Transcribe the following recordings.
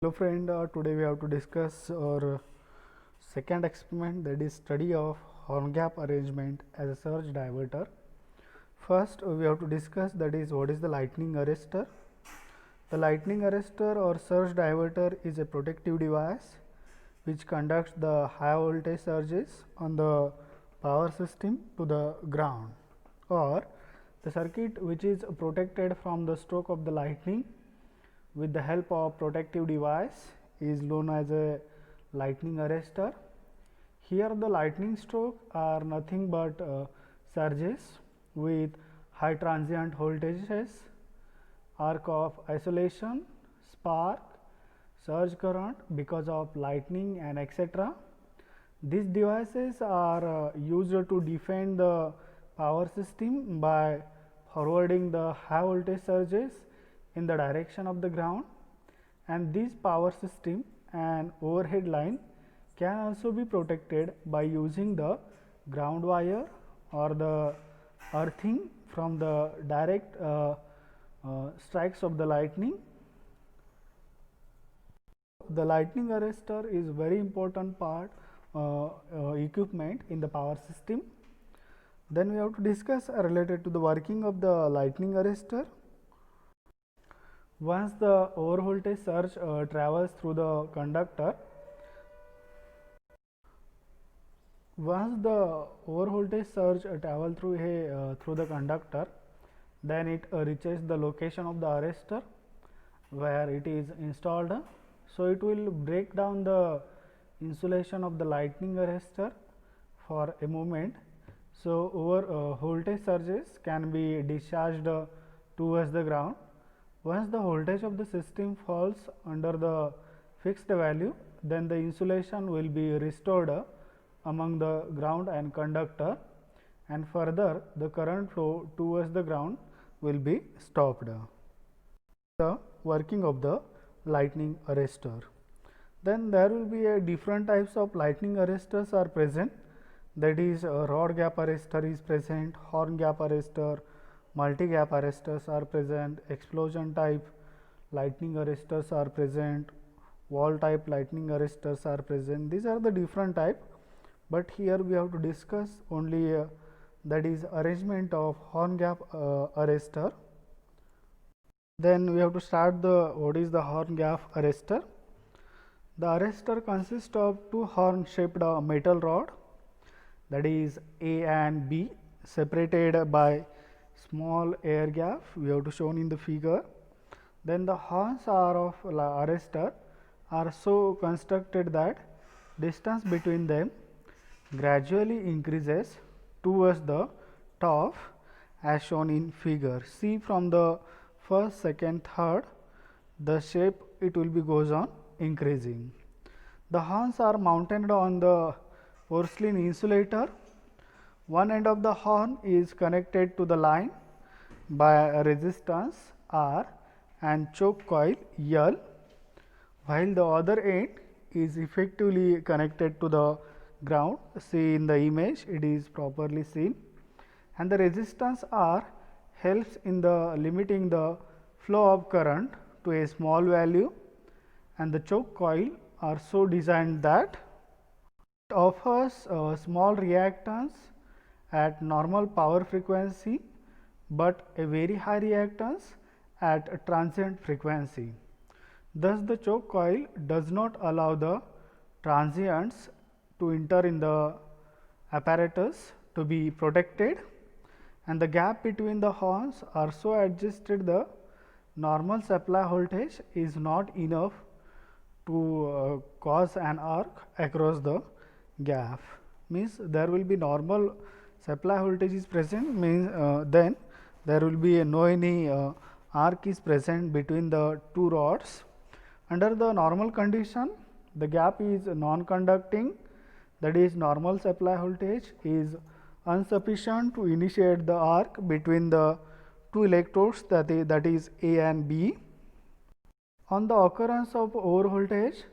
Hello friend, today we have to discuss our second experiment, that is study of horn gap arrangement as a surge diverter. First we have to discuss, that is what is the lightning arrestor. The lightning arrestor or surge diverter is a protective device which conducts the high voltage surges on the power system to the ground, or the circuit which is protected from the stroke of the lightning with the help of protective device is known as a lightning arrestor. Here the lightning stroke are nothing but surges with high transient voltages, arc of isolation, spark, surge current because of lightning and etc. These devices are used to defend the power system by forwarding the high voltage surges in the direction of the ground, and this power system and overhead line can also be protected by using the ground wire or the earthing from the direct strikes of the lightning. The lightning arrestor is very important part equipment in the power system. Then we have to discuss related to the working of the lightning arrestor. Once the over voltage surge travels through the conductor, through the conductor, then it reaches the location of the arrestor where it is installed. So it will break down the insulation of the lightning arrestor for a moment. So over voltage surges can be discharged towards the ground. Once the voltage of the system falls under the fixed value, then the insulation will be restored among the ground and conductor, and further the current flow towards the ground will be stopped. The working of the lightning arrestor. Then there will be a different types of lightning arrestors are present, that is rod gap arrestor is present, horn gap arrestor, multi gap arrestors are present, explosion type lightning arrestors are present, wall type lightning arrestors are present. These are the different type, but here we have to discuss only that is arrangement of horn gap arrestor. Then we have to start the what is the horn gap arrestor. The arrestor consists of two horn shaped metal rod, that is A and B, separated by small air gap we have to shown in the figure. Then the horns are of arrestor are so constructed that distance between them gradually increases towards the top as shown in figure. See from the first, second, third, the shape it will be goes on increasing. The horns are mounted on the porcelain insulator. One end of the horn is connected to the line by a resistance R and choke coil L, while the other end is effectively connected to the ground. See in the image, it is properly seen, and the resistance R helps in the limiting the flow of current to a small value, and the choke coil are so designed that it offers small reactance at normal power frequency, but a very high reactance at a transient frequency. Thus, the choke coil does not allow the transients to enter in the apparatus to be protected, and the gap between the horns are so adjusted the normal supply voltage is not enough to cause an arc across the gap. Means there will be normal supply voltage is present, means then there will be no any arc is present between the two rods. Under the normal condition, the gap is non-conducting, that is normal supply voltage is insufficient to initiate the arc between the two electrodes, that is A and B. On the occurrence of over voltage,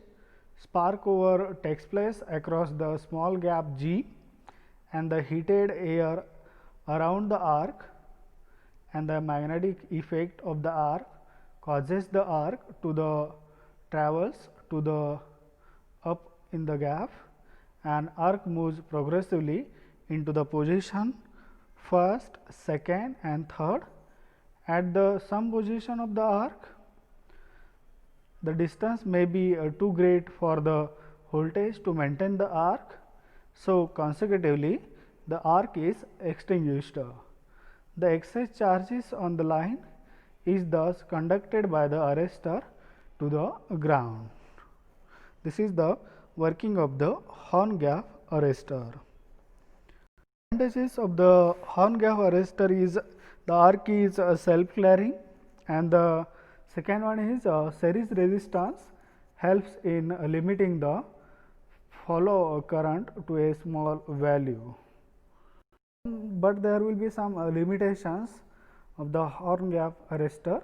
spark over takes place across the small gap G, and the heated air around the arc and the magnetic effect of the arc causes the arc to the travels to the up in the gap and arc moves progressively into the position first, second and third. At the some position of the arc, the distance may be too great for the voltage to maintain the arc. So, consecutively the arc is extinguished. The excess charges on the line is thus conducted by the arrestor to the ground. This is the working of the horn gap arrestor. Advantages of the horn gap arrestor is the arc is self clearing, and the second one is series resistance helps in limiting the follow current to a small value. But there will be some limitations of the horn gap arrestor.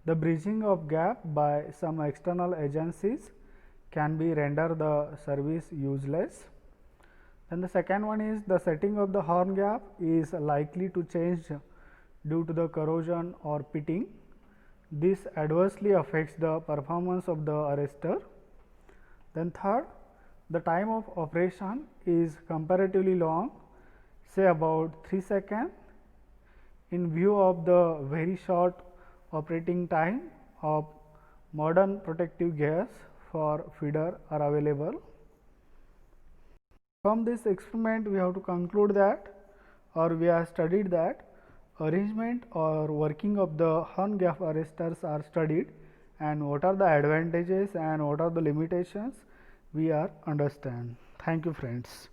The bridging of gap by some external agencies can be render the service useless. Then the second one is the setting of the horn gap is likely to change due to the corrosion or pitting. This adversely affects the performance of the arrestor. Then third, the time of operation is comparatively long, say about 3 seconds, in view of the very short operating time of modern protective gears for feeder are available. From this experiment, we have to conclude that, or we have studied that arrangement or working of the horn gap arresters are studied, and what are the advantages and what are the limitations we are understand. Thank you, friends.